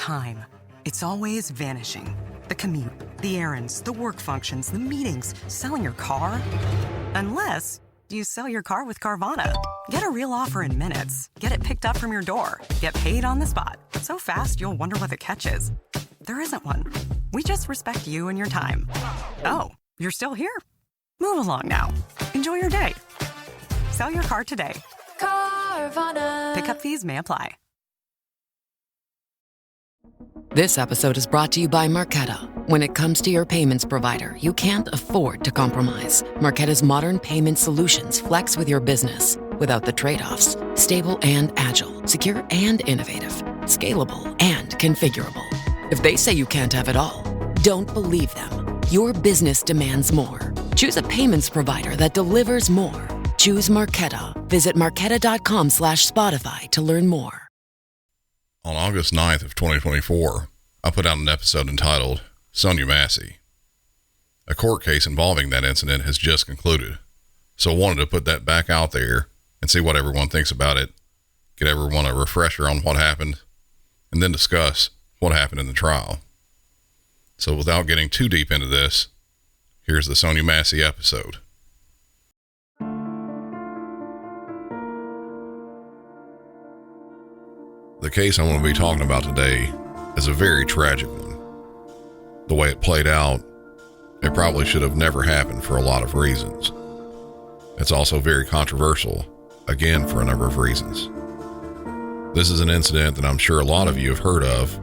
time. It's always vanishing. The commute, the errands, the work functions, the meetings, selling your car. Unless you sell your car with Carvana. Get a real offer in minutes. Get it picked up from your door. Get paid on the spot. So fast, you'll wonder what the catch is. There isn't one. We just respect you and your time. Oh, you're still here? Move along now. Enjoy your day. Sell your car today. Carvana. Pickup fees may apply. This episode is brought to you by Marqeta. When it comes to your payments provider, you can't afford to compromise. Marqeta's modern payment solutions flex with your business without the trade-offs. Stable and agile, secure and innovative, scalable and configurable. If they say you can't have it all, don't believe them. Your business demands more. Choose a payments provider that delivers more. Choose Marqeta. Visit marqeta.com/Spotify to learn more. On August 9th of 2024, I put out an episode entitled Sonya Massey. A court case involving that incident has just concluded, so I wanted to put that back out there and see what everyone thinks about it, get everyone a refresher on what happened, and then discuss what happened in the trial. So without getting too deep into this, here's the Sonya Massey episode. The case I'm going to be talking about today is a very tragic one. The way it played out, it probably should have never happened for a lot of reasons. It's also very controversial, again for a number of reasons. This is an incident that I'm sure a lot of you have heard of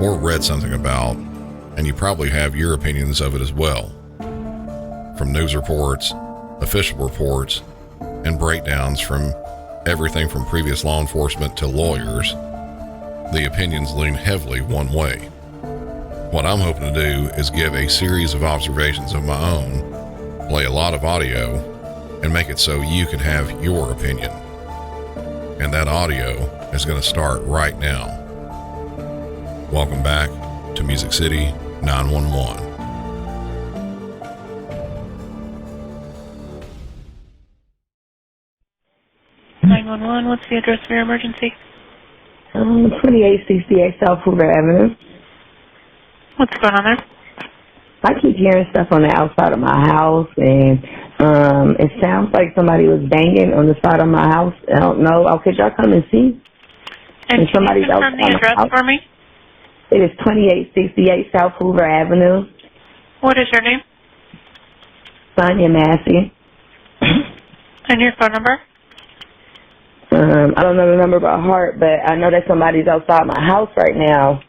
or read something about, and you probably have your opinions of it as well. From news reports, official reports, and breakdowns from everything from previous law enforcement to lawyers, the opinions lean heavily one way. What I'm hoping to do is give a series of observations of my own, play a lot of audio, and make it so you can have your opinion. And that audio is going to start right now. Welcome back to Music City 911. What's the address for your emergency? 2868 South Hoover Avenue. What's going on there? I keep hearing stuff on the outside of my house, and it sounds like somebody was banging on the side of my house. I don't know. Oh, could y'all come and see? And can somebody you confirm the address for me? It is 2868 South Hoover Avenue. What is your name? Sonya Massey. And your phone number? I don't know the number by heart, but I know that somebody's outside my house right now.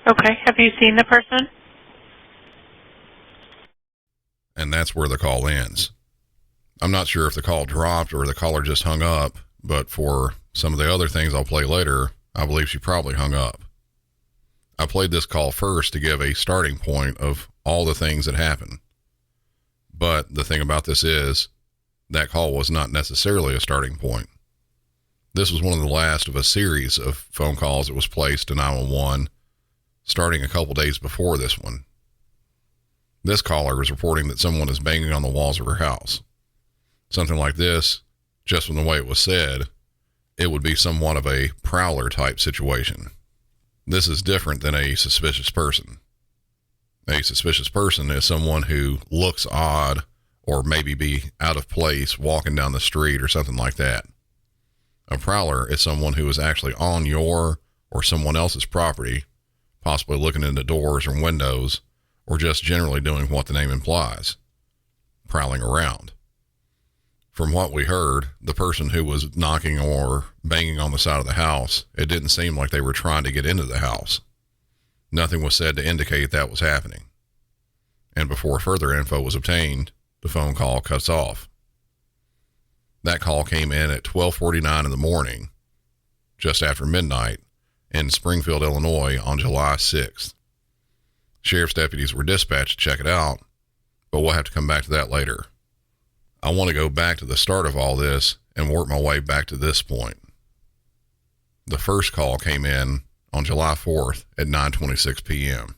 Okay. Have you seen the person? And that's where the call ends. I'm not sure if the call dropped or the caller just hung up, but for some of the other things I'll play later, I believe she probably hung up. I played this call first to give a starting point of all the things that happened. But the thing about this is, that call was not necessarily a starting point. This was one of the last of a series of phone calls that was placed to 911, starting a couple days before this one. This caller is reporting that someone is banging on the walls of her house. Something like this, just from the way it was said, it would be somewhat of a prowler type situation. This is different than a suspicious person. A suspicious person is someone who looks odd or maybe be out of place walking down the street or something like that. A prowler is someone who is actually on your or someone else's property, possibly looking into doors or windows, or just generally doing what the name implies, prowling around. From what we heard, the person who was knocking or banging on the side of the house, it didn't seem like they were trying to get into the house. Nothing was said to indicate that was happening. And before further info was obtained, the phone call cuts off. That call came in at 12:49 in the morning, just after midnight, in Springfield, Illinois on July 6th. Sheriff's deputies were dispatched to check it out, but we'll have to come back to that later. I want to go back to the start of all this and work my way back to this point. The first call came in on July 4th at 9:26 p.m.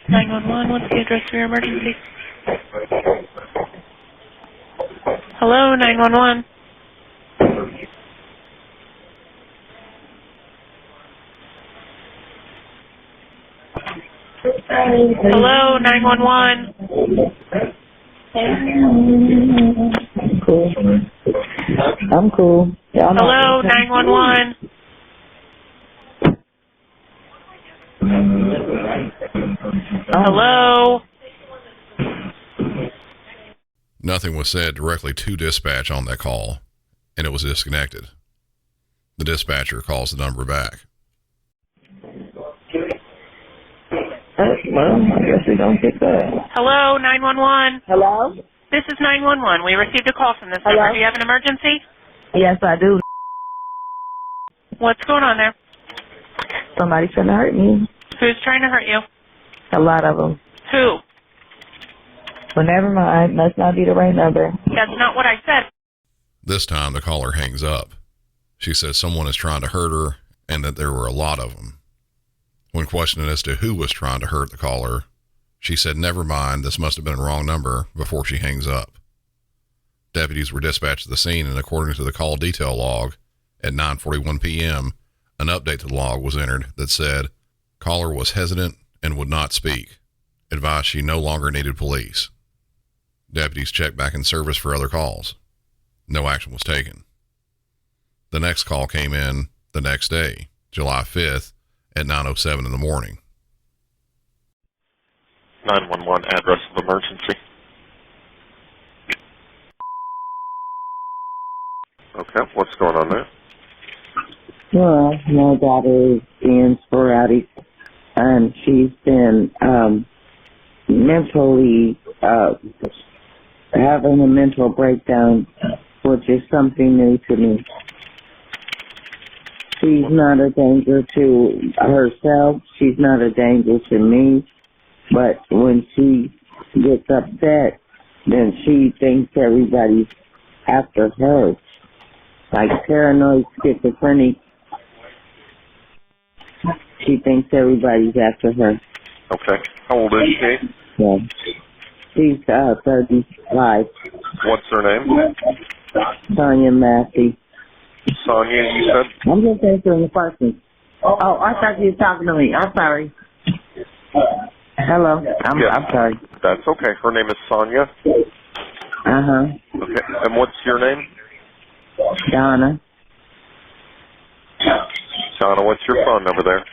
911, what's the address for your emergency? Hello, 911. Hello, 911. Cool. I'm cool. Yeah, I'm Hello, 911. Hello. Nothing was said directly to dispatch on that call, and it was disconnected. The dispatcher calls the number back. Well, I guess we don't get that. Hello, 911. Hello? This is 911. We received a call from this Hello? number. Do you have an emergency? Yes, I do. What's going on there? Somebody's trying to hurt me. Who's trying to hurt you? A lot of them. Who? Well, never mind. Must not be the right number. That's not what I said. This time the caller hangs up. She says someone is trying to hurt her and that there were a lot of them. When questioned as to who was trying to hurt the caller, she said, "Never mind, this must have been a wrong number," before she hangs up. Deputies were dispatched to the scene, and according to the call detail log, at 9:41 p.m., an update to the log was entered that said, "Caller was hesitant and would not speak. Advised she no longer needed police." Deputies checked back in service for other calls. No action was taken. The next call came in the next day, July 5th, at 9:07 in the morning. 911, address of emergency. Okay, what's going on there? Well, my daughter is being sporadic, and she's been mentally having a mental breakdown, which is something new to me. She's not a danger to herself. She's not a danger to me. But when she gets upset, then she thinks everybody's after her. Like paranoid schizophrenic. She thinks everybody's after her. Okay, how old is she? Yeah. She's 35. What's her name? Sonya Massey. Sonya, you said? I'm just answering the question. Oh, I thought you were talking to me. I'm sorry. Hello. I'm sorry. That's okay. Her name is Sonya? Uh-huh. Okay, and what's your name? Donna. Donna, what's your phone number there?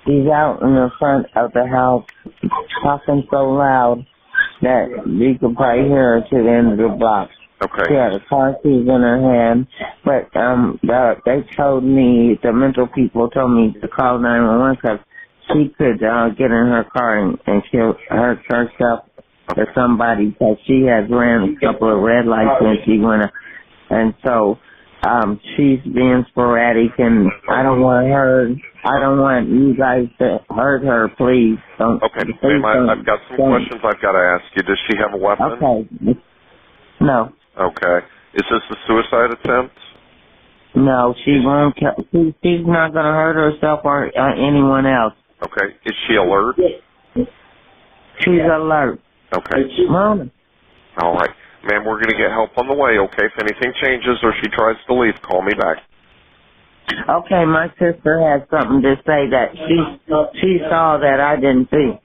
He's out in the front of the house talking so loud that you could probably hear her to the end of the block. Okay. She had a car keys in her hand, but they told me, the mental people told me to call 911 because she could get in her car and kill herself or somebody, because she has ran a couple of red lights when she went, and so she's being sporadic, and I don't want you guys to hurt her, please. Don't. Okay, please ma'am, I've got some questions I've got to ask you. Does she have a weapon? Okay. No. Okay. Is this a suicide attempt? No, she won't. She's not going to hurt herself or anyone else. Okay. Is she alert? She's alert. Okay. Mom. All right. Ma'am, we're going to get help on the way, okay? If anything changes or she tries to leave, call me back. Okay, my sister has something to say that she saw that I didn't see.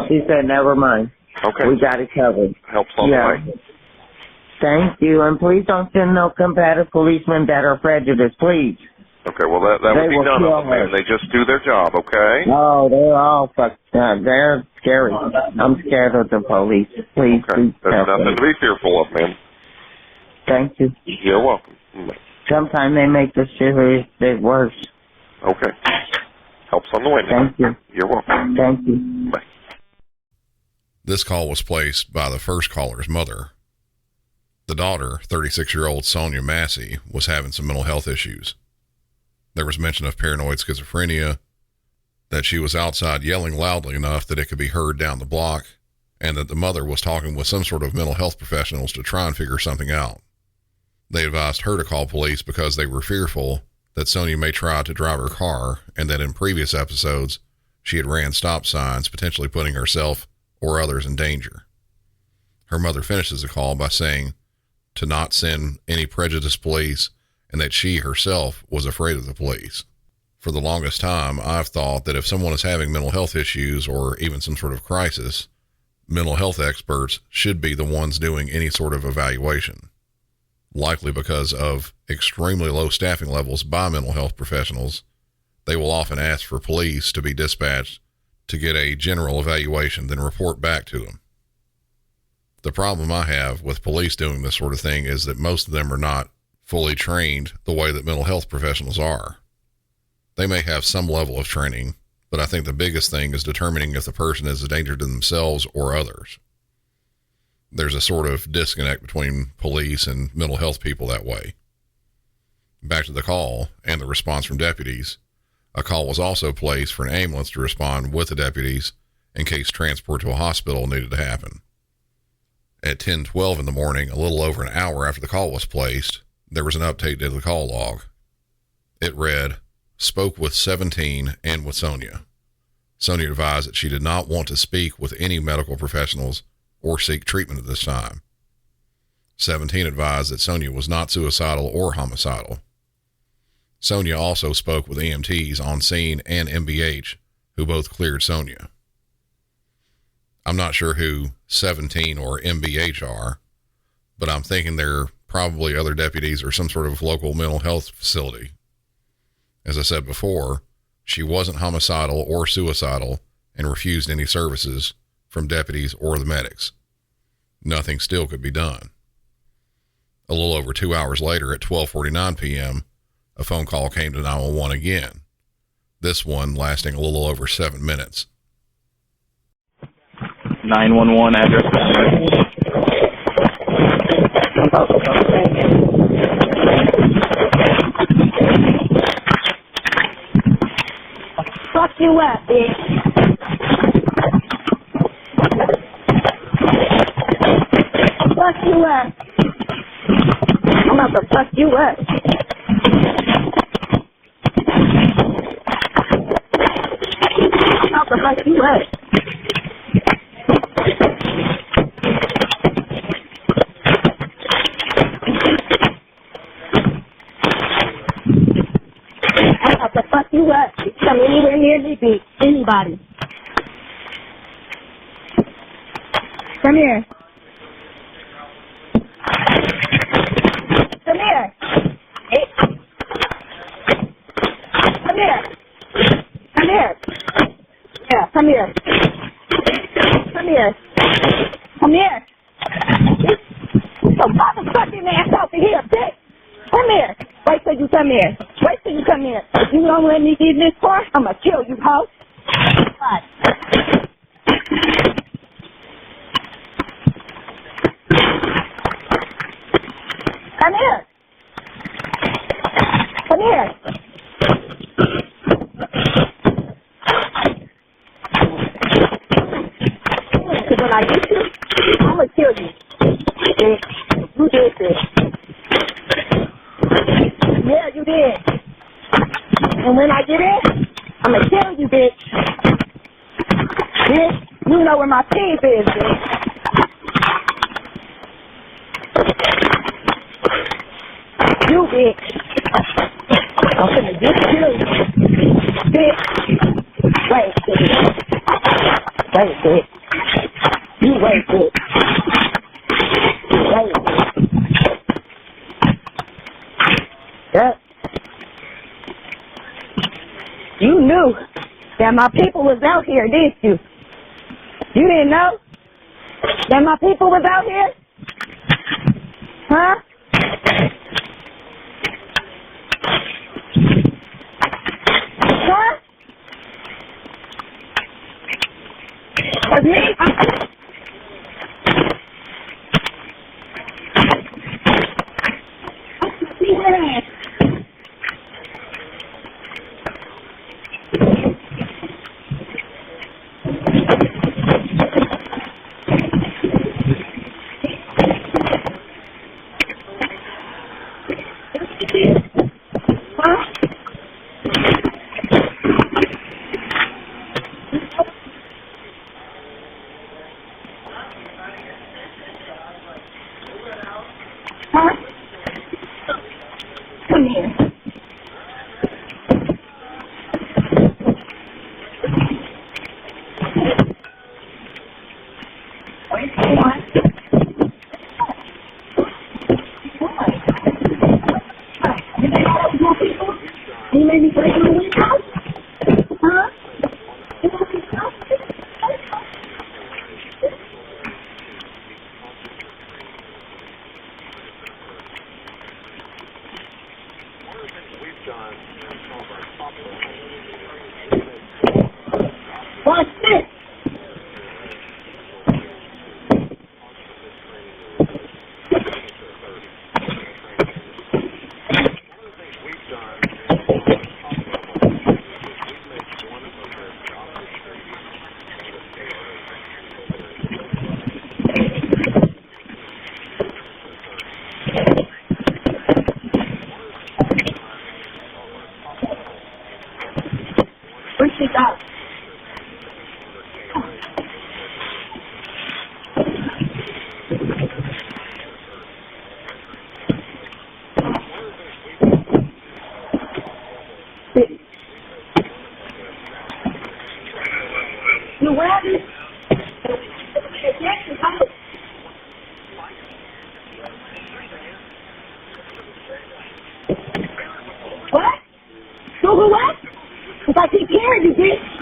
She said, never mind. Okay. We got it covered. Help's on the way. Thank you, and please don't send no combative policemen that are prejudiced, please. Okay, well, that would be none of them, man. They just do their job, okay? Oh, they're all fucked. They're scary. I'm scared of the police. Please, Okay. please. There's nothing to be fearful of, man. Thank you. You're welcome. Sometimes they make the shit bit worse. Okay. Help's on the way, man. Thank you. You're welcome. Thank you. Bye. This call was placed by the first caller's mother. The daughter, 36-year-old Sonya Massey, was having some mental health issues. There was mention of paranoid schizophrenia, that she was outside yelling loudly enough that it could be heard down the block, and that the mother was talking with some sort of mental health professionals to try and figure something out. They advised her to call police because they were fearful that Sonya may try to drive her car, and that in previous episodes she had ran stop signs, potentially putting herself or others in danger. Her mother finishes the call by saying, to not send any prejudiced police and that she herself was afraid of the police. For the longest time, I've thought that if someone is having mental health issues or even some sort of crisis, mental health experts should be the ones doing any sort of evaluation. Likely because of extremely low staffing levels by mental health professionals, they will often ask for police to be dispatched to get a general evaluation, then report back to them. The problem I have with police doing this sort of thing is that most of them are not fully trained the way that mental health professionals are. They may have some level of training, but I think the biggest thing is determining if the person is a danger to themselves or others. There's a sort of disconnect between police and mental health people that way. Back to the call and the response from deputies. A call was also placed for an ambulance to respond with the deputies in case transport to a hospital needed to happen. At 10:12 in the morning, a little over an hour after the call was placed, there was an update to the call log. It read, "Spoke with 17 and with Sonya. Sonya advised that she did not want to speak with any medical professionals or seek treatment at this time. 17 advised that Sonya was not suicidal or homicidal. Sonya also spoke with EMTs on scene and MBH, who both cleared Sonya." I'm not sure who 17 or MBH are, but I'm thinking they're probably other deputies or some sort of local mental health facility. As I said before, she wasn't homicidal or suicidal and refused any services from deputies or the medics. Nothing still could be done. A little over 2 hours later at 12:49 p.m., a phone call came to 911 again, this one lasting a little over 7 minutes. 911 address. Fuck you up, bitch. Fuck you up. I'm about to fuck you up. I'm about to fuck you up. I'm about to fuck you up. You come anywhere near me, bitch. Anybody. Come here. Come here. Hey. Come here. Come here. Yeah, come here. Come here. Come here. Get your motherfucking ass out of here, bitch. Come here. Wait till you come here. Wait till you come here. If you don't let me get in this car, I'm gonna kill you, hoe. What? Come here. Come here. Because when I get you, I'm going to kill you. Bitch. You did this. Yeah, you did. And when I get in, I'm going to kill you, bitch. Bitch, you know where my teeth is, bitch. You, bitch. I'm finna get you. Bitch. Wait, bitch. Wait, bitch. You wait, bitch. Wait, bitch. Yep. You knew that my people was out here, didn't you? You didn't know that my people was out here? Huh? Huh? Was me? You made me break my window? Huh? Watch this. Where'd she go? You rabbit? What? Google what? Because I keep hearing you, bitch.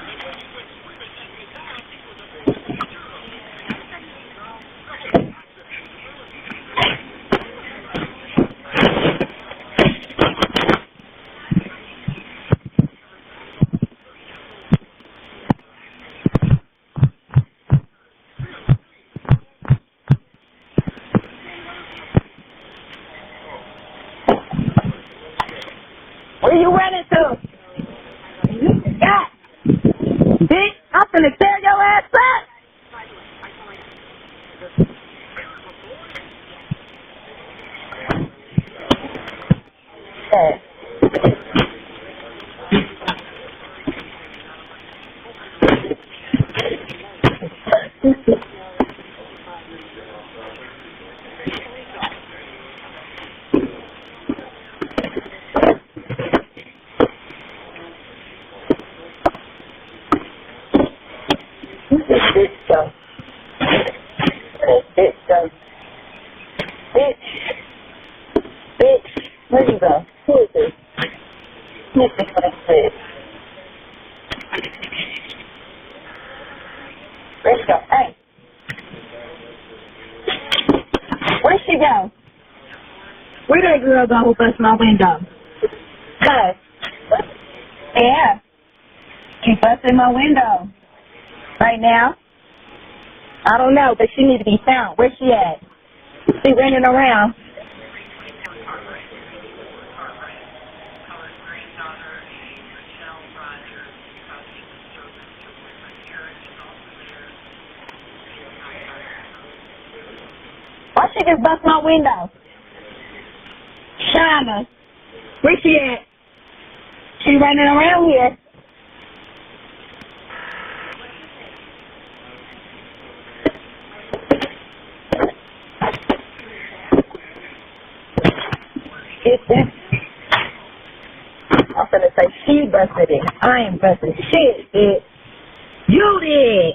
Where you running to? You forgot. Bitch, I'm finna tear your ass up. Where's this bitch go? Where's this bitch go? Bitch. Bitch. Where'd you go? Who is this? Who's this bitch? Where'd she go? Hey. Where'd she go? Where that girl go who bust my window? Huh? Yeah. She busted my window. Right now? I don't know, but she needs to be found. Where's she at? She running around. Why she just bust my window? Shana. Where she at? She running around here. I'm gonna say she busted it. I ain't busted shit, bitch. You did.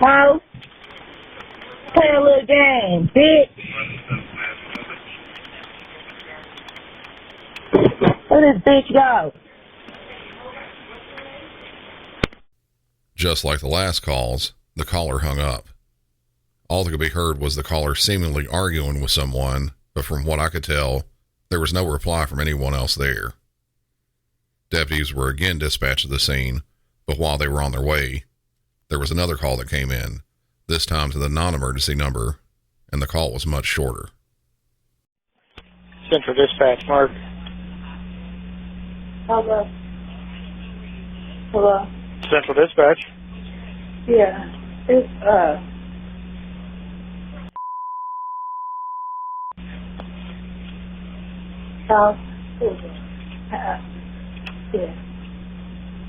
Ho. Play a little game, bitch. Where this bitch go? Just like the last calls, the caller hung up. All that could be heard was the caller seemingly arguing with someone, but from what I could tell, there was no reply from anyone else there. Deputies were again dispatched to the scene, but while they were on their way, there was another call that came in, this time to the non-emergency number, and the call was much shorter. Central Dispatch, Mark. Hello. Hello. Central Dispatch. Yeah. It's, yeah.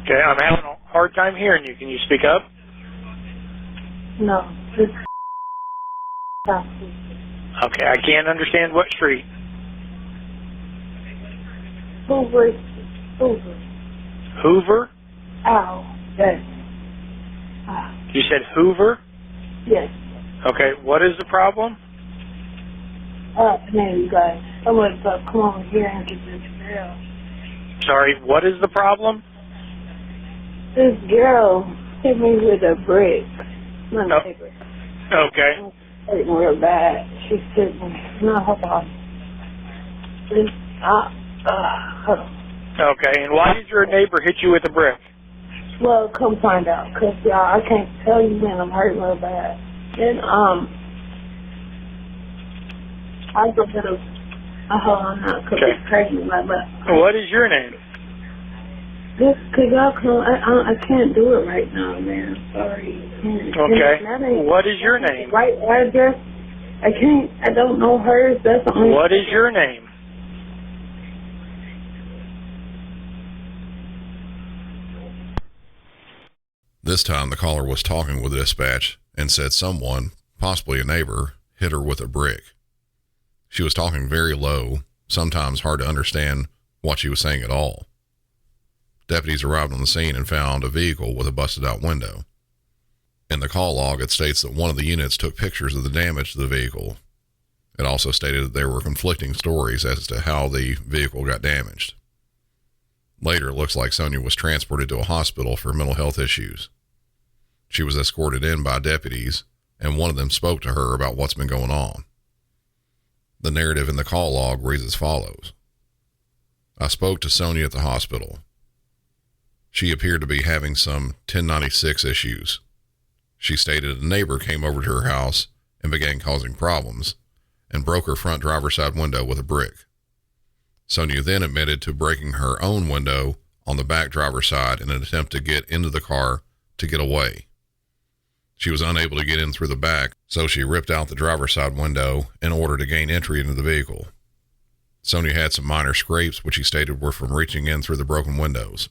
Okay, I'm having a hard time hearing you. Can you speak up? No. It's Okay, I can't understand what street. Hoover. Hoover? Ow. Yes. You said Hoover? Yes. Okay, what is the problem? Man, you guys, someone come over here and get this girl. Sorry, what is the problem? This girl hit me with a brick. My neighbor. Okay. I'm hurting real bad. She's sitting. No, hold on. Hold on. Okay, and why did your neighbor hit you with a brick? Well, come find out, because, y'all, I can't tell you, man, I'm hurting real bad. And, I go to the, hold on now, because it's crazy, but. What is your name? This, because y'all come, I can't do it right now, man, sorry. Okay, what is your name? Right address, I don't know hers, that's the only. What is your name? This time the caller was talking with dispatch and said someone, possibly a neighbor, hit her with a brick. She was talking very low, sometimes hard to understand what she was saying at all. Deputies arrived on the scene and found a vehicle with a busted out window. In the call log, it states that one of the units took pictures of the damage to the vehicle. It also stated that there were conflicting stories as to how the vehicle got damaged. Later, it looks like Sonya was transported to a hospital for mental health issues. She was escorted in by deputies, and one of them spoke to her about what's been going on. The narrative in the call log reads as follows. I spoke to Sonya at the hospital. She appeared to be having some 1096 issues. She stated a neighbor came over to her house and began causing problems and broke her front driver's side window with a brick. Sonya then admitted to breaking her own window on the back driver's side in an attempt to get into the car to get away. She was unable to get in through the back, so she ripped out the driver's side window in order to gain entry into the vehicle. Sonya had some minor scrapes, which she stated were from reaching in through the broken windows.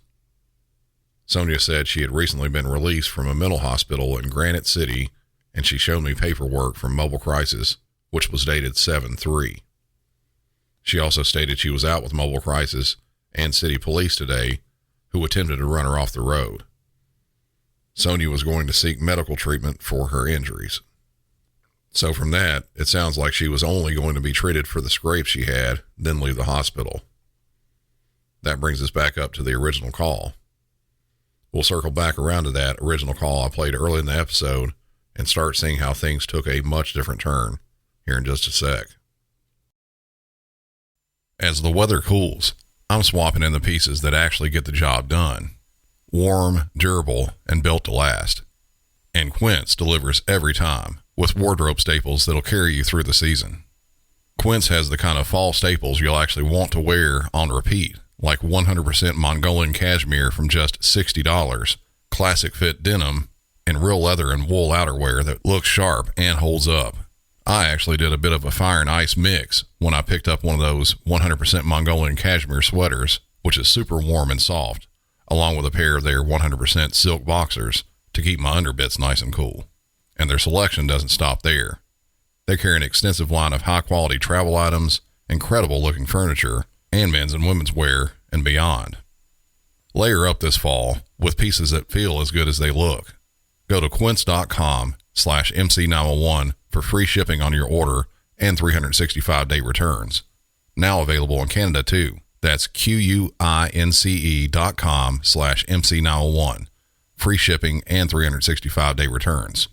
Sonya said she had recently been released from a mental hospital in Granite City, and she showed me paperwork from Mobile Crisis, which was dated 7/3. She also stated she was out with Mobile Crisis and City Police today, who attempted to run her off the road. Sonya was going to seek medical treatment for her injuries. So from that, it sounds like she was only going to be treated for the scrapes she had, then leave the hospital. That brings us back up to the original call. We'll circle back around to that original call I played early in the episode and start seeing how things took a much different turn here in just a sec. As the weather cools, I'm swapping in the pieces that actually get the job done. Warm, durable, and built to last. And Quince delivers every time with wardrobe staples that'll carry you through the season. Quince has the kind of fall staples you'll actually want to wear on repeat, like 100% Mongolian cashmere from just $60, classic fit denim, and real leather and wool outerwear that looks sharp and holds up. I actually did a bit of a fire and ice mix when I picked up one of those 100% Mongolian cashmere sweaters, which is super warm and soft, along with a pair of their 100% silk boxers to keep my underbits nice and cool. And their selection doesn't stop there. They carry an extensive line of high-quality travel items, incredible-looking furniture, and men's and women's wear, and beyond. Layer up this fall with pieces that feel as good as they look. Go to quince.com/MC901 for free shipping on your order and 365-day returns. Now available in Canada too. That's QUINCE.com/MC901. Free shipping and 365-day returns.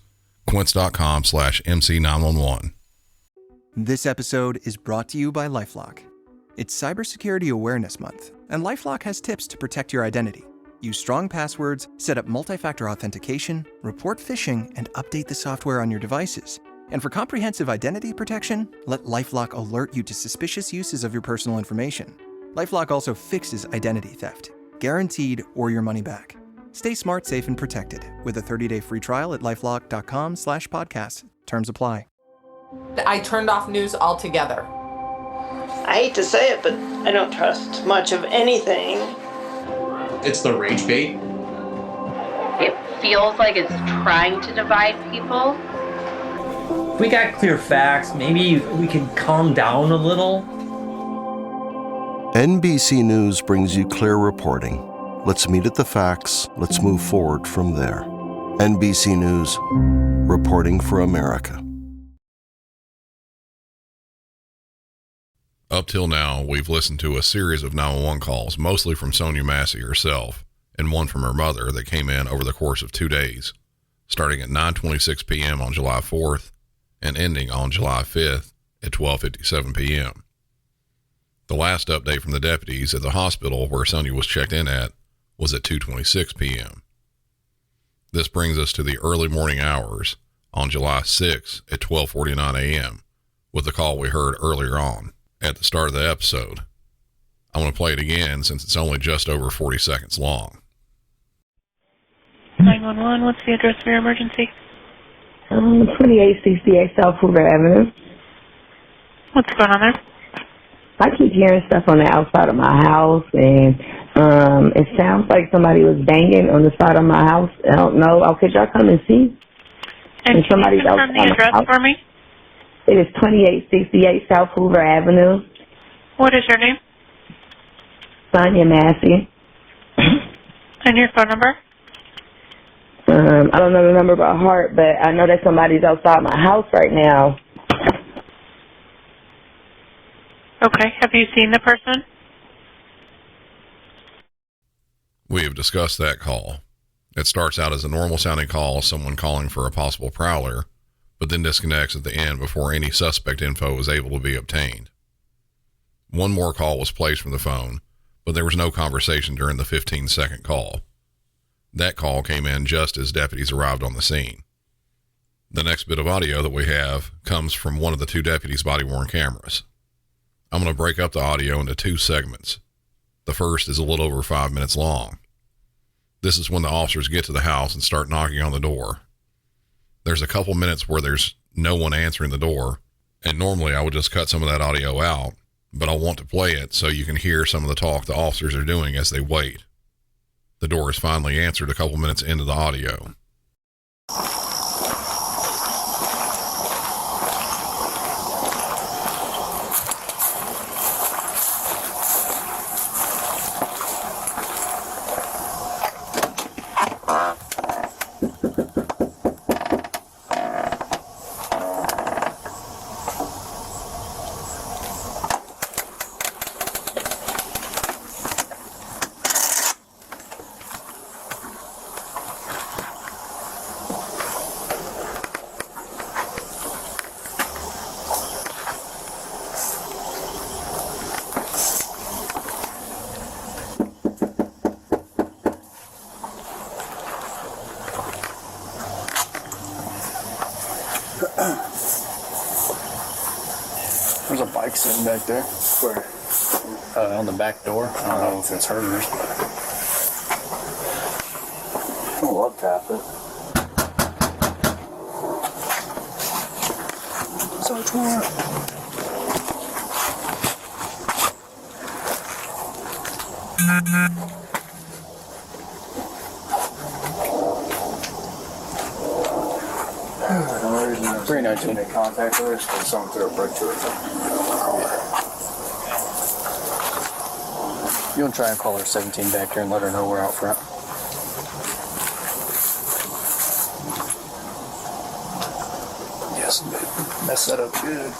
Quince.com/MC911. This episode is brought to you by LifeLock. It's Cybersecurity Awareness Month, and LifeLock has tips to protect your identity. Use strong passwords, set up multi-factor authentication, report phishing, and update the software on your devices. And for comprehensive identity protection, let LifeLock alert you to suspicious uses of your personal information. LifeLock also fixes identity theft, guaranteed or your money back. Stay smart, safe, and protected with a 30-day free trial at LifeLock.com/podcast. Terms apply. I turned off news altogether. I hate to say it, but I don't trust much of anything. It's the rage bait. It feels like it's trying to divide people. If we got clear facts, maybe we can calm down a little. NBC News brings you clear reporting. Let's meet at the facts. Let's move forward from there. NBC News, reporting for America. Up till now, we've listened to a series of 911 calls, mostly from Sonya Massey herself, and one from her mother that came in over the course of 2 days, starting at 9:26 p.m. on July 4th and ending on July 5th at 12:57 p.m. The last update from the deputies at the hospital where Sonya was checked in at was at 2:26 p.m. This brings us to the early morning hours on July 6th at 12:49 a.m. with the call we heard earlier on at the start of the episode. I'm going to play it again since it's only just over 40 seconds long. 911, what's the address for your emergency? 2868 South Hoover Avenue. What's going on there? I keep hearing stuff on the outside of my house, and it sounds like somebody was banging on the side of my house. I don't know. Oh, could y'all come and see? And can you confirm the address for me? It is 2868 South Hoover Avenue. What is your name? Sonya Massey. And your phone number? I don't know the number by heart, but I know that somebody's outside my house right now. Okay. Have you seen the person? We have discussed that call. It starts out as a normal sounding call, someone calling for a possible prowler, but then disconnects at the end before any suspect info is able to be obtained. One more call was placed from the phone, but there was no conversation during the 15-second call. That call came in just as deputies arrived on the scene. The next bit of audio that we have comes from one of the two deputies' body-worn cameras. I'm going to break up the audio into two segments. The first is a little over 5 minutes long. This is when the officers get to the house and start knocking on the door. There's a couple minutes where there's no one answering the door, and normally I would just cut some of that audio out, but I want to play it so you can hear some of the talk the officers are doing as they wait. The door is finally answered a couple minutes into the audio. There's a bike sitting back there. Where? On the back door. I don't know if it's hers. I'll love tap it. Search warrant. The reason I was 319 to contact her is because someone threw a brick to her car. You want to try and call her 17 back here and let her know we're out front? Yes, babe. Mess that up good.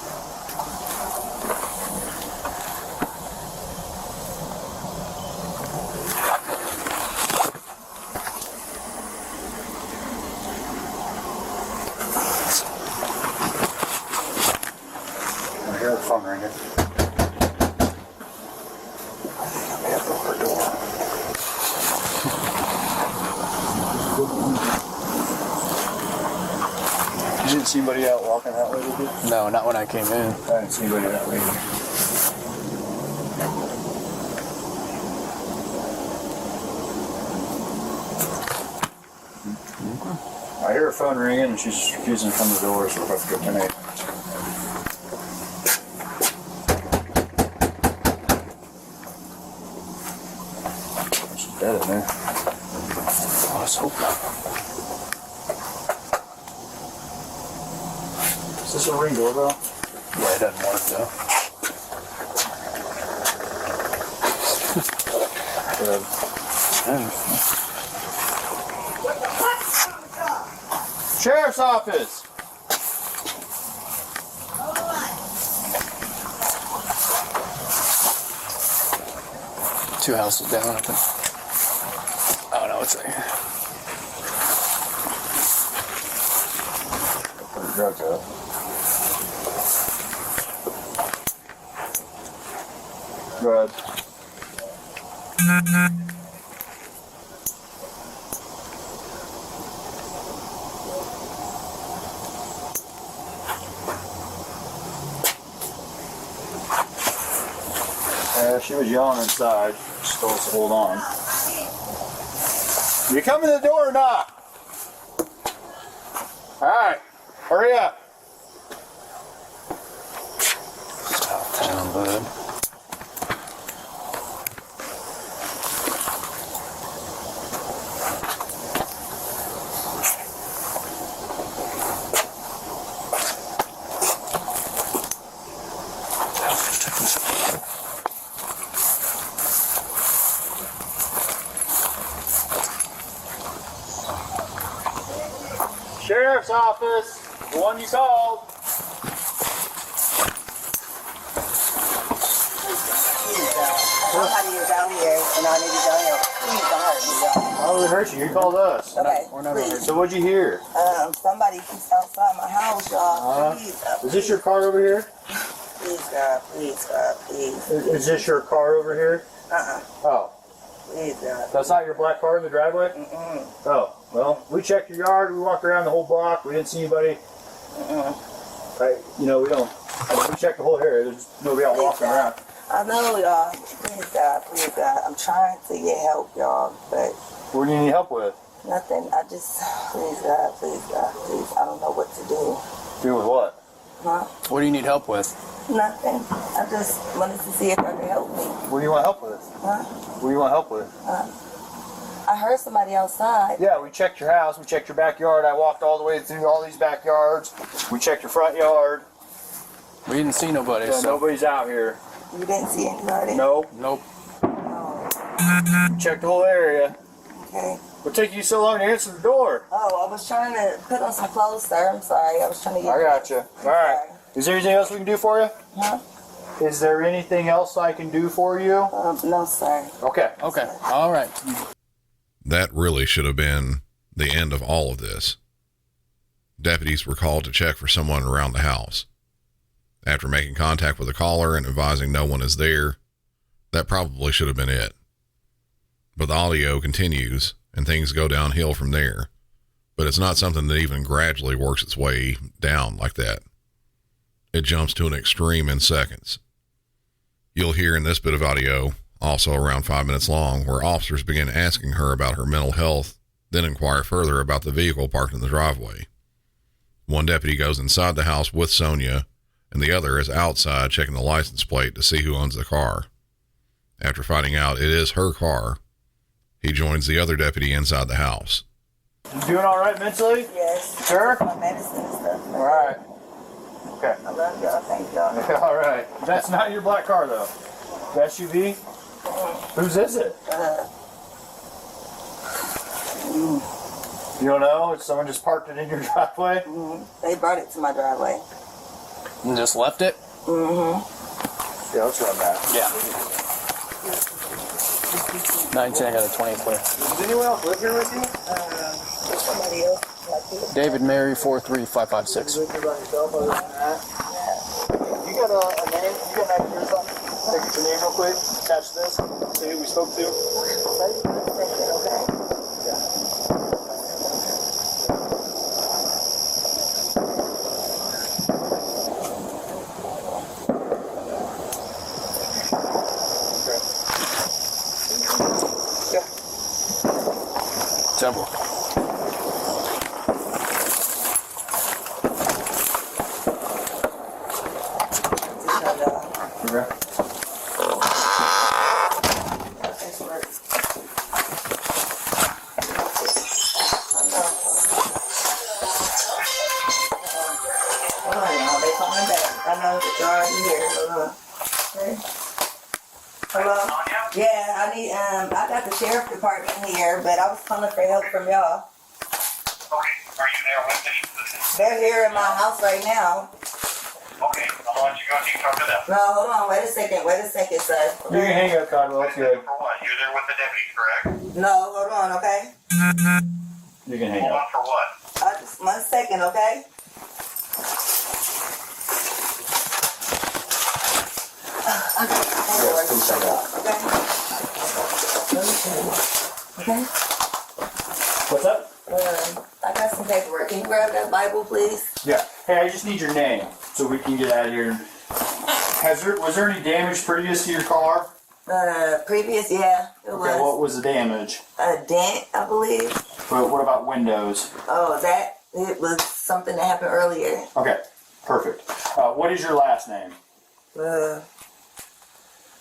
I hear the phone ringing. You didn't see anybody out walking that way, did you? No, not when I came in. I didn't see anybody that way. I hear her phone ringing and she's refusing to come to the door, so we're about to go 10-8. She's dead in there. Oh, let's hope not. Is this a ring doorbell? Yeah, it doesn't work though. Sheriff's Office. Two houses down, I think. Oh no, it's right here. Put the drugs up. Go ahead. She was yelling inside. She told us to hold on. You come in the door or not? Alright, hurry up. Top town, bud. Sheriff's Office, the one you called. Somebody is out here and I need to go help. Please don't hurt me, y'all. Oh, we hurt you. You called us. Okay, We're not please. So what'd you hear? Somebody keeps outside my house, y'all. Please, Is this your car over here? please, God, please, God, please. Is this your car over here? Oh. Please, God. That's not your black car in the driveway? Oh, well, we checked your yard. We walked around the whole block. We didn't see anybody. Right, you know, we don't. We checked the whole area. There's nobody out walking around. I know, y'all. Please, God, please, God. I'm trying to get help, y'all, but What do you need help with? nothing. I just, please, God, please, God, please. I don't know what to do. Do with what? Huh? What do you need help with? Nothing. I just wanted to see if y'all could help me. What do you want help with? Huh? What do you want help with? I heard somebody outside. Yeah, we checked your house. We checked your backyard. I walked all the way through all these backyards. We checked your front yard. We didn't see nobody. Yeah, nobody's out here. You didn't see anybody? Nope. Nope. We checked the whole area. Okay. What took you so long to answer the door? Oh, I was trying to put on some clothes, sir. I'm sorry. I was trying to get... I got you. All right. Is there anything else we can do for you? Huh? Is there anything else I can do for you? No, sir. Okay. Okay. All right. That really should have been the end of all of this. Deputies were called to check for someone around the house. After making contact with the caller and advising no one is there, that probably should have been it. But the audio continues and things go downhill from there. But it's not something that even gradually works its way down like that. It jumps to an extreme in seconds. You'll hear in this bit of audio, also around 5 minutes long, where officers begin asking her about her mental health, then inquire further about the vehicle parked in the driveway. One deputy goes inside the house with Sonya, and the other is outside checking the license plate to see who owns the car. After finding out it is her car, he joins the other deputy inside the house. You doing all right mentally? Yes. Sure? My medicine and stuff. All right. Okay. I love y'all. Thank y'all. All right. That's not your black car, though. The SUV? Whose is it? You don't know? Someone just parked it in your driveway? They brought it to my driveway. And just left it? Yeah, let's run that. Yeah. 19, I got a 20 clear. Does anyone else live here with you? Somebody else. David Mary 43556. You got a name? You got an idea or something? Take your name real quick. Catch this. See who we spoke to. Okay. Temple. Hello? Yeah, I need, I got the sheriff department here, but I was calling for help from y'all. Okay, are you They're here in my house right now. Okay, I'll let you go. You can talk to them. No, hold on. Wait a second, sir. You can hang up, Codwell. It's good. For what? You're there with the deputy, correct? No, hold on, okay? You can hang Hold up. on for what? Just 1 second, okay? Okay? What's up? I got some paperwork. Can you grab that Bible, please? Yeah. Hey, I just need your name so we can get out of here. Was there any damage previous to your car? Previous, yeah, it was. Okay, what was the damage? A dent, I believe. But what about windows? Oh, it was something that happened earlier. Okay, perfect. What is your last name?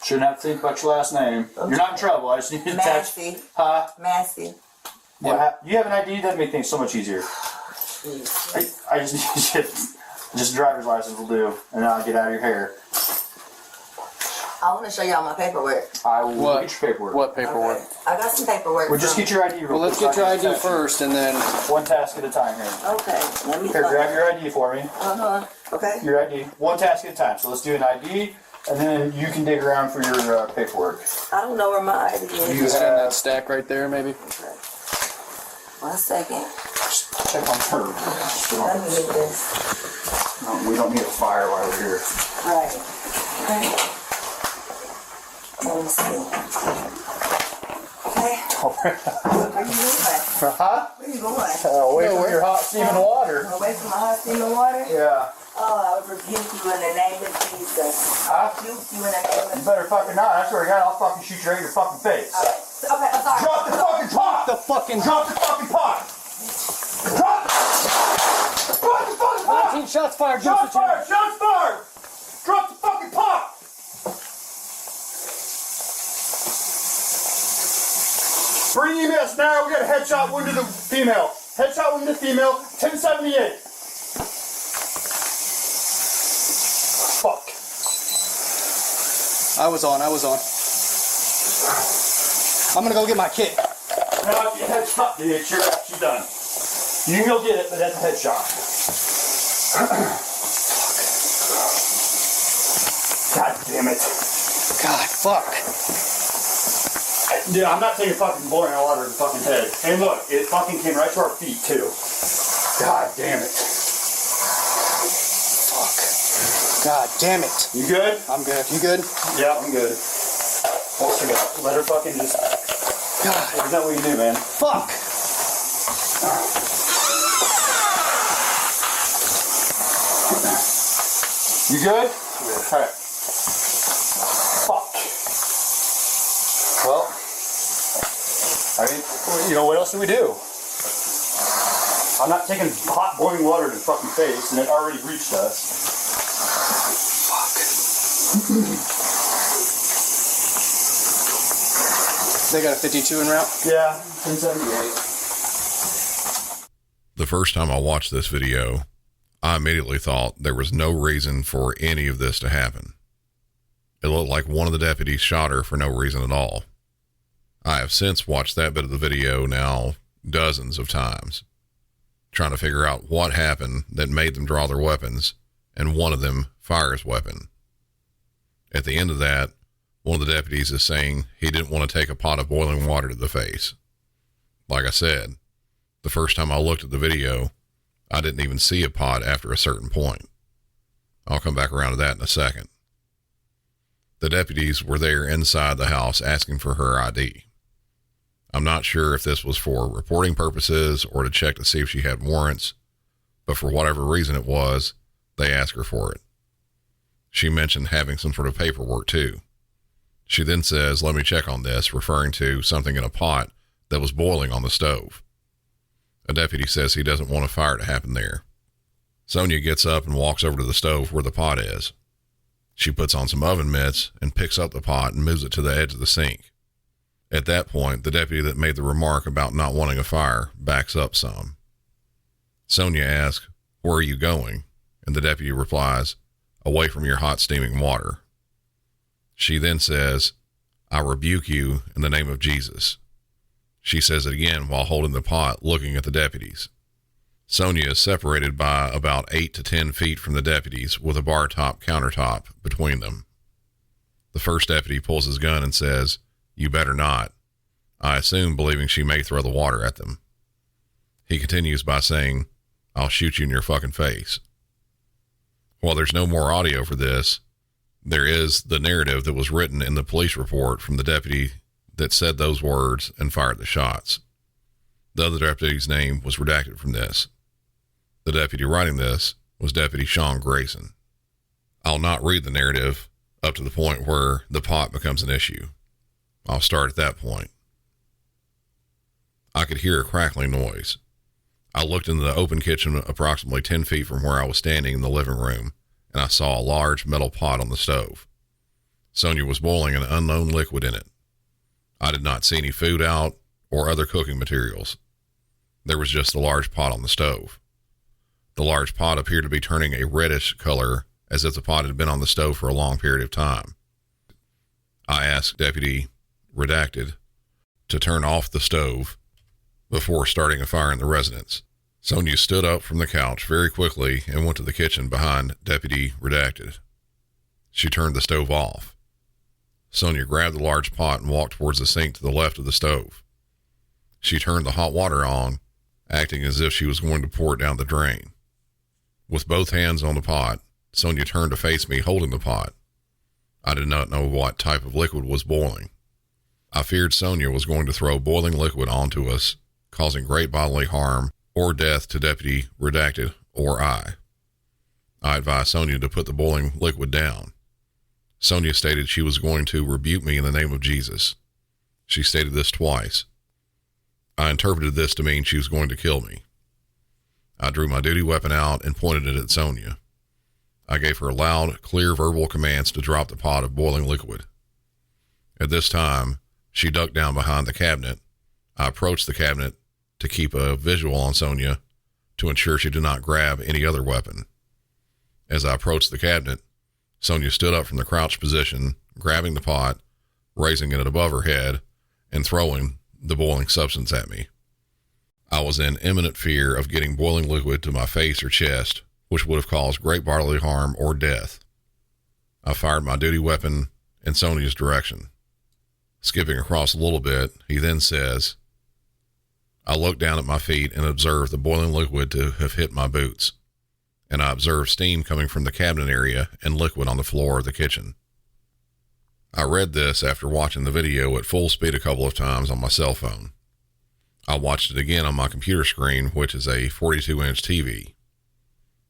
Shouldn't have to think about your last name. You're not in trouble. I just need to attach. Massey. Huh? Massey. You have an ID? That'd make things so much easier. I just need just a driver's license will do, and then I'll get out of your hair. I want to show y'all my paperwork. I will get your paperwork. What paperwork? Okay. I got some paperwork. Well, just get your ID real quick. Well, let's get your ID first, and then... One task at a time here. Okay, let me... Here, grab your ID for me. Okay. Your ID. One task at a time. So let's do an ID, and then you can dig around for your paperwork. I don't know where my ID is. You have that stack right there, maybe? Okay. 1 second. Just check on her. Let me get this. No, we don't need a fire while we're here. Right. Okay. Let me see. Okay. Where you going? Huh? Where you going? Away from your hot steaming water. Away from my hot steaming water? Yeah. Oh, I would rebuke you in the name of Jesus. Huh? Rebuke you in the name of You better fucking not. I swear to God, I'll fucking shoot you right in your fucking face. Okay, I'm sorry. Drop the fucking pot! Drop the fucking pot! Drop the fucking pot! 19 shots fired. Shots fired! Shots fired! Drop the fucking pot! Bring EMS now. We got a headshot wound to the female. Headshot wound to the female. 1078. Fuck. I was on. I'm gonna go get my kit. No, your headshot, dude. She's done. You can go get it, but that's a headshot. God damn it. God, fuck. Dude, I'm not taking fucking boiling water to the fucking head. Hey, look, it fucking came right to our feet, too. God damn it. Fuck. God damn it. You good? I'm good. You good? Yeah, I'm good. What's her got? Let her fucking just... God. Isn't that what you do, man? Fuck. You good? Alright. Fuck. Well, I mean, you know, what else do we do? I'm not taking hot boiling water to the fucking face, and it already reached us. They got a 52 en route? Yeah, 1078. The first time I watched this video, I immediately thought there was no reason for any of this to happen. It looked like one of the deputies shot her for no reason at all. I have since watched that bit of the video now dozens of times, trying to figure out what happened that made them draw their weapons, and one of them fire his weapon. At the end of that, one of the deputies is saying he didn't want to take a pot of boiling water to the face. Like I said, the first time I looked at the video, I didn't even see a pot after a certain point. I'll come back around to that in a second. The deputies were there inside the house asking for her ID. I'm not sure if this was for reporting purposes or to check to see if she had warrants, but for whatever reason it was, they asked her for it. She mentioned having some sort of paperwork too. She then says, "Let me check on this," referring to something in a pot that was boiling on the stove. A deputy says he doesn't want a fire to happen there. Sonya gets up and walks over to the stove where the pot is. She puts on some oven mitts and picks up the pot and moves it to the edge of the sink. At that point, the deputy that made the remark about not wanting a fire backs up some. Sonya asks, "Where are you going?" And the deputy replies, "Away from your hot steaming water." She then says, "I rebuke you in the name of Jesus." She says it again while holding the pot, looking at the deputies. Sonya is separated by about 8 to 10 feet from the deputies with a bar top countertop between them. The first deputy pulls his gun and says, "You better not," I assume believing she may throw the water at them. He continues by saying, "I'll shoot you in your fucking face." While there's no more audio for this, there is the narrative that was written in the police report from the deputy that said those words and fired the shots. The other deputy's name was redacted from this. The deputy writing this was Deputy Sean Grayson. I'll not read the narrative up to the point where the pot becomes an issue. I'll start at that point. I could hear a crackling noise. I looked into the open kitchen approximately 10 feet from where I was standing in the living room, and I saw a large metal pot on the stove. Sonya was boiling an unknown liquid in it. I did not see any food out or other cooking materials. There was just the large pot on the stove. The large pot appeared to be turning a reddish color, as if the pot had been on the stove for a long period of time. I asked Deputy Redacted to turn off the stove before starting a fire in the residence. Sonya stood up from the couch very quickly and went to the kitchen behind Deputy Redacted. She turned the stove off. Sonya grabbed the large pot and walked towards the sink to the left of the stove. She turned the hot water on, acting as if she was going to pour it down the drain. With both hands on the pot, Sonya turned to face me holding the pot. I did not know what type of liquid was boiling. I feared Sonya was going to throw boiling liquid onto us, causing great bodily harm or death to Deputy Redacted or I. I advised Sonya to put the boiling liquid down. Sonya stated she was going to rebuke me in the name of Jesus. She stated this twice. I interpreted this to mean she was going to kill me. I drew my duty weapon out and pointed it at Sonya. I gave her loud, clear verbal commands to drop the pot of boiling liquid. At this time, she ducked down behind the cabinet. I approached the cabinet to keep a visual on Sonya to ensure she did not grab any other weapon. As I approached the cabinet, Sonya stood up from the crouched position, grabbing the pot, raising it above her head, and throwing the boiling substance at me. I was in imminent fear of getting boiling liquid to my face or chest, which would have caused great bodily harm or death. I fired my duty weapon in Sonya's direction. Skipping across a little bit, he then says, I looked down at my feet and observed the boiling liquid to have hit my boots, and I observed steam coming from the cabinet area and liquid on the floor of the kitchen. I read this after watching the video at full speed a couple of times on my cell phone. I watched it again on my computer screen, which is a 42-inch TV.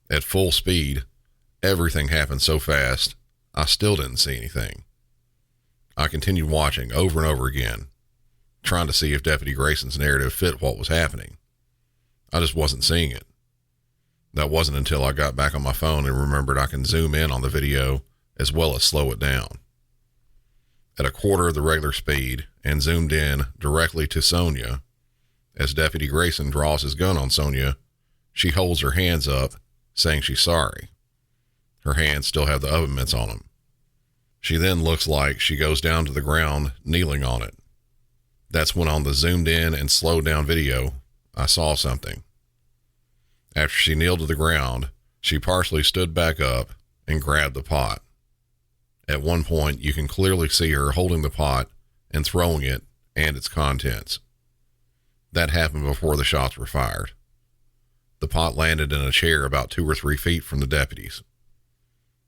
At full speed, everything happened so fast, I still didn't see anything. I continued watching over and over again, trying to see if Deputy Grayson's narrative fit what was happening. I just wasn't seeing it. That wasn't until I got back on my phone and remembered I can zoom in on the video as well as slow it down. At a quarter of the regular speed and zoomed in directly to Sonya, as Deputy Grayson draws his gun on Sonya, she holds her hands up, saying she's sorry. Her hands still have the oven mitts on them. She then looks like she goes down to the ground, kneeling on it. That's when on the zoomed in and slowed down video, I saw something. After she kneeled to the ground, she partially stood back up and grabbed the pot. At one point, you can clearly see her holding the pot and throwing it and its contents. That happened before the shots were fired. The pot landed in a chair about 2 or 3 feet from the deputies.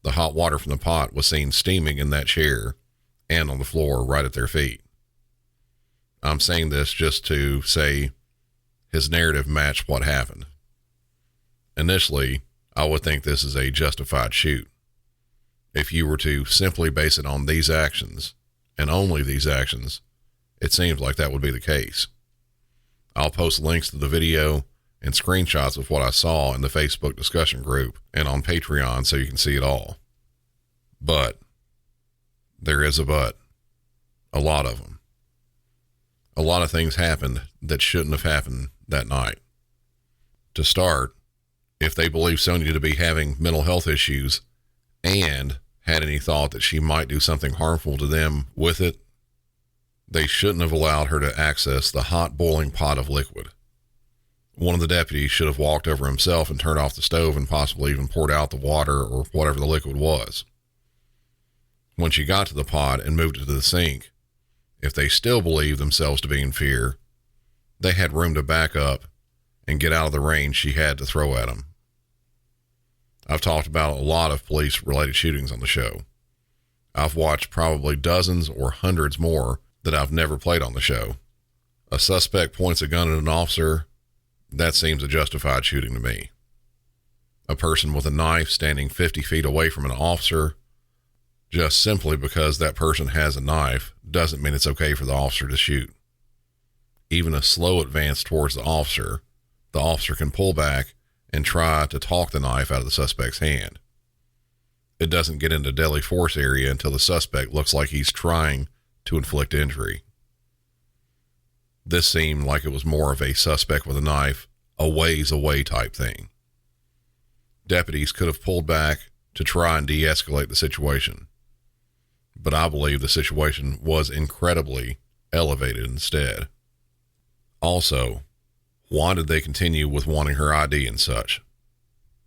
The hot water from the pot was seen steaming in that chair and on the floor right at their feet. I'm saying this just to say his narrative matched what happened. Initially, I would think this is a justified shoot. If you were to simply base it on these actions, and only these actions, it seems like that would be the case. I'll post links to the video and screenshots of what I saw in the Facebook discussion group and on Patreon so you can see it all. But, there is a but. A lot of them. A lot of things happened that shouldn't have happened that night. To start, if they believe Sonya to be having mental health issues and had any thought that she might do something harmful to them with it, they shouldn't have allowed her to access the hot boiling pot of liquid. One of the deputies should have walked over himself and turned off the stove and possibly even poured out the water or whatever the liquid was. When she got to the pot and moved it to the sink, if they still believed themselves to be in fear, they had room to back up and get out of the range she had to throw at them. I've talked about a lot of police-related shootings on the show. I've watched probably dozens or hundreds more that I've never played on the show. A suspect points a gun at an officer, that seems a justified shooting to me. A person with a knife standing 50 feet away from an officer, just simply because that person has a knife doesn't mean it's okay for the officer to shoot. Even a slow advance towards the officer can pull back and try to talk the knife out of the suspect's hand. It doesn't get into deadly force area until the suspect looks like he's trying to inflict injury. This seemed like it was more of a suspect with a knife, a ways away type thing. Deputies could have pulled back to try and de-escalate the situation, but I believe the situation was incredibly elevated instead. Also, why did they continue with wanting her ID and such?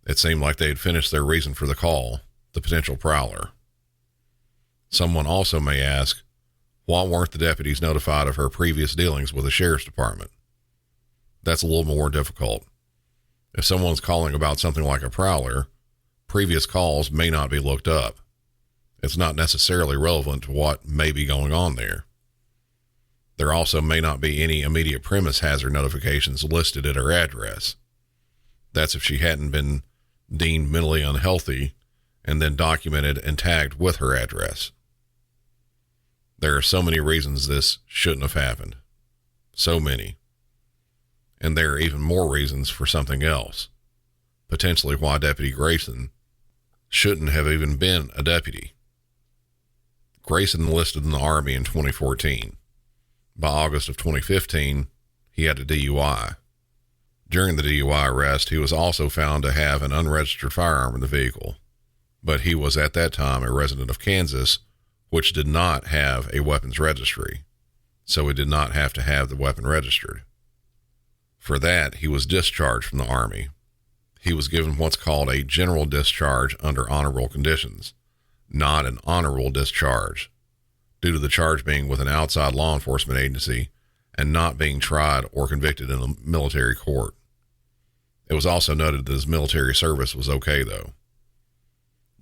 It seemed like they had finished their reason for the call, the potential prowler. Someone also may ask, why weren't the deputies notified of her previous dealings with the sheriff's department? That's a little more difficult. If someone's calling about something like a prowler, previous calls may not be looked up. It's not necessarily relevant to what may be going on there. There also may not be any immediate premise hazard notifications listed at her address. That's if she hadn't been deemed mentally unhealthy and then documented and tagged with her address. There are so many reasons this shouldn't have happened. So many. And there are even more reasons for something else. Potentially why Deputy Grayson shouldn't have even been a deputy. Grayson enlisted in the Army in 2014. By August of 2015, he had a DUI. During the DUI arrest, he was also found to have an unregistered firearm in the vehicle, but he was at that time a resident of Kansas, which did not have a weapons registry, so he did not have to have the weapon registered. For that, he was discharged from the Army. He was given what's called a general discharge under honorable conditions, not an honorable discharge, due to the charge being with an outside law enforcement agency and not being tried or convicted in a military court. It was also noted that his military service was okay, though.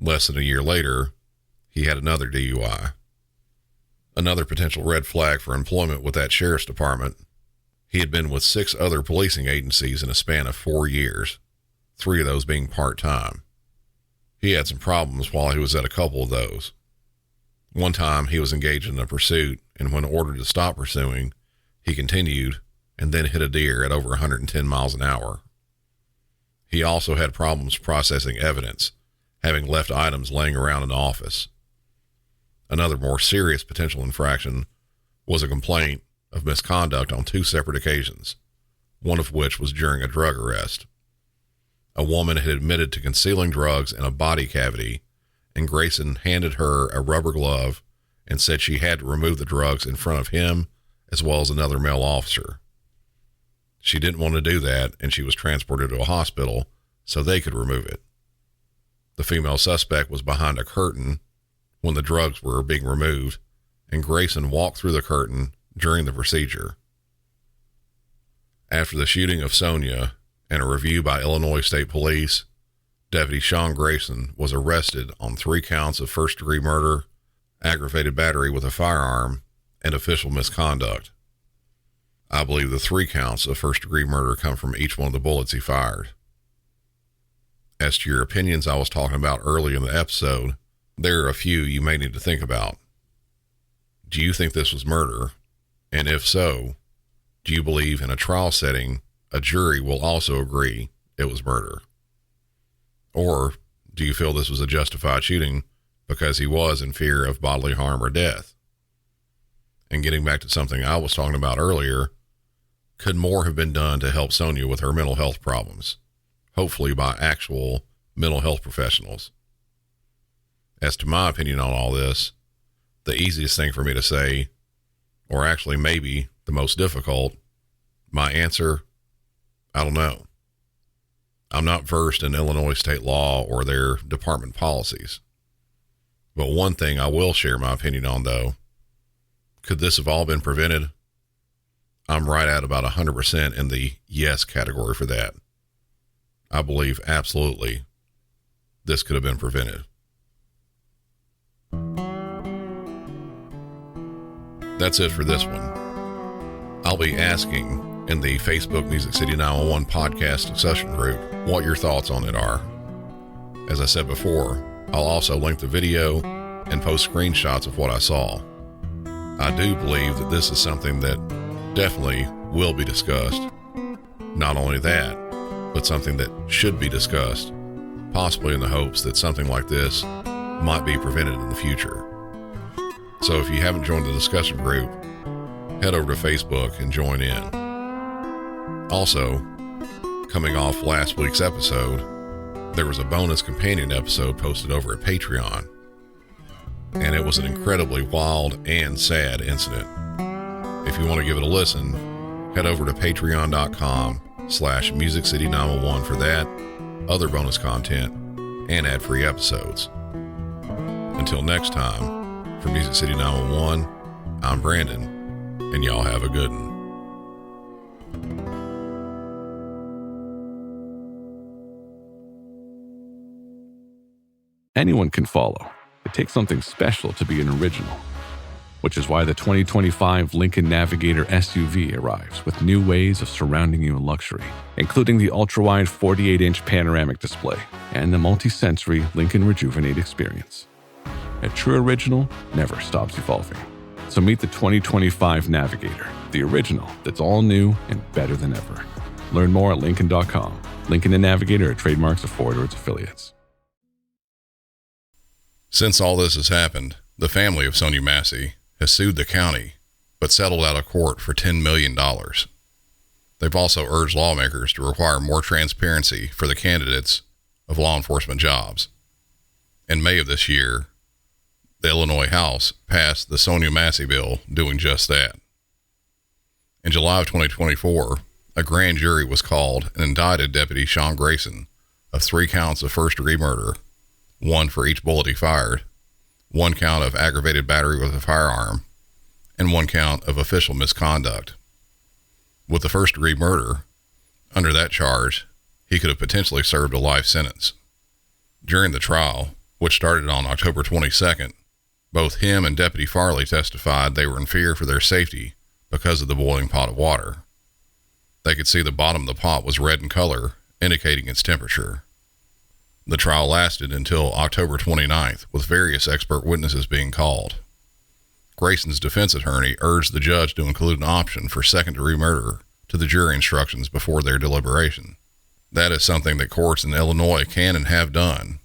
Less than a year later, he had another DUI. Another potential red flag for employment with that sheriff's department. He had been with 6 other policing agencies in a span of 4 years, 3 of those being part-time. He had some problems while he was at a couple of those. One time he was engaged in a pursuit, and when ordered to stop pursuing, he continued and then hit a deer at over 110 miles an hour. He also had problems processing evidence, having left items laying around in the office. Another more serious potential infraction was a complaint of misconduct on 2 separate occasions, one of which was during a drug arrest. A woman had admitted to concealing drugs in a body cavity, and Grayson handed her a rubber glove and said she had to remove the drugs in front of him as well as another male officer. She didn't want to do that, and she was transported to a hospital so they could remove it. The female suspect was behind a curtain when the drugs were being removed, and Grayson walked through the curtain during the procedure. After the shooting of Sonya and a review by Illinois State Police, Deputy Sean Grayson was arrested on 3 counts of first-degree murder, aggravated battery with a firearm, and official misconduct. I believe the 3 counts of first-degree murder come from each one of the bullets he fired. As to your opinions I was talking about early in the episode, there are a few you may need to think about. Do you think this was murder? And if so, do you believe in a trial setting a jury will also agree it was murder? Or do you feel this was a justified shooting because he was in fear of bodily harm or death? And getting back to something I was talking about earlier, could more have been done to help Sonya with her mental health problems? Hopefully by actual mental health professionals. As to my opinion on all this, the easiest thing for me to say, or actually maybe the most difficult, my answer I don't know. I'm not versed in Illinois state law or their department policies. But one thing I will share my opinion on, though, could this have all been prevented? I'm right at about 100% in the yes category for that. I believe absolutely this could have been prevented. That's it for this one. I'll be asking in the Facebook Music City 911 podcast discussion group what your thoughts on it are. As I said before, I'll also link the video and post screenshots of what I saw. I do believe that this is something that definitely will be discussed. Not only that, but something that should be discussed, possibly in the hopes that something like this might be prevented in the future. So if you haven't joined the discussion group, head over to Facebook and join in. Also, coming off last week's episode, there was a bonus companion episode posted over at Patreon, and it was an incredibly wild and sad incident. If you want to give it a listen, head over to patreon.com/MusicCity911 for that, other bonus content, and ad-free episodes. Until next time, for Music City 911, I'm Brandon, and y'all have a good one. Anyone can follow. It takes something special to be an original, which is why the 2025 Lincoln Navigator SUV arrives with new ways of surrounding you in luxury, including the ultra-wide 48-inch panoramic display and the multi-sensory Lincoln Rejuvenate experience. A true original never stops evolving. So meet the 2025 Navigator, the original that's all new and better than ever. Learn more at Lincoln.com. Lincoln and Navigator are trademarks of Ford or its affiliates. Since all this has happened, the family of Sonya Massey has sued the county, but settled out of court for $10 million. They've also urged lawmakers to require more transparency for the candidates of law enforcement jobs. In May of this year, the Illinois House passed the Sonya Massey bill doing just that. In July of 2024, a grand jury was called and indicted Deputy Sean Grayson of 3 counts of first-degree murder, 1 for each bullet he fired, 1 count of aggravated battery with a firearm, and 1 count of official misconduct. With the first-degree murder, under that charge, he could have potentially served a life sentence. During the trial, which started on October 22nd, both him and Deputy Farley testified they were in fear for their safety because of the boiling pot of water. They could see the bottom of the pot was red in color, indicating its temperature. The trial lasted until October 29th, with various expert witnesses being called. Grayson's defense attorney urged the judge to include an option for second-degree murder to the jury instructions before their deliberation. That is something that courts in Illinois can and have done,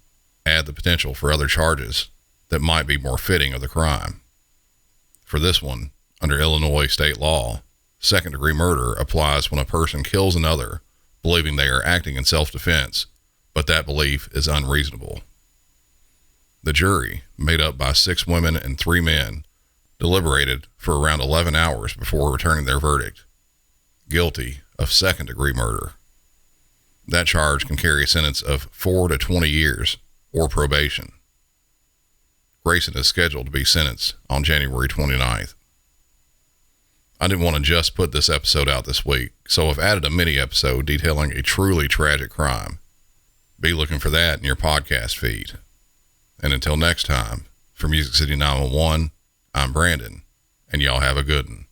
add the potential for other charges that might be more fitting of the crime. For this one, under Illinois state law, second-degree murder applies when a person kills another believing they are acting in self-defense, but that belief is unreasonable. The jury, made up by 6 women and 3 men, deliberated for around 11 hours before returning their verdict: guilty of second-degree murder. That charge can carry a sentence of 4 to 20 years or probation. Grayson is scheduled to be sentenced on January 29th. I didn't want to just put this episode out this week, so I've added a mini episode detailing a truly tragic crime. Be looking for that in your podcast feed. And until next time, for Music City 911, I'm Brandon, and y'all have a good one.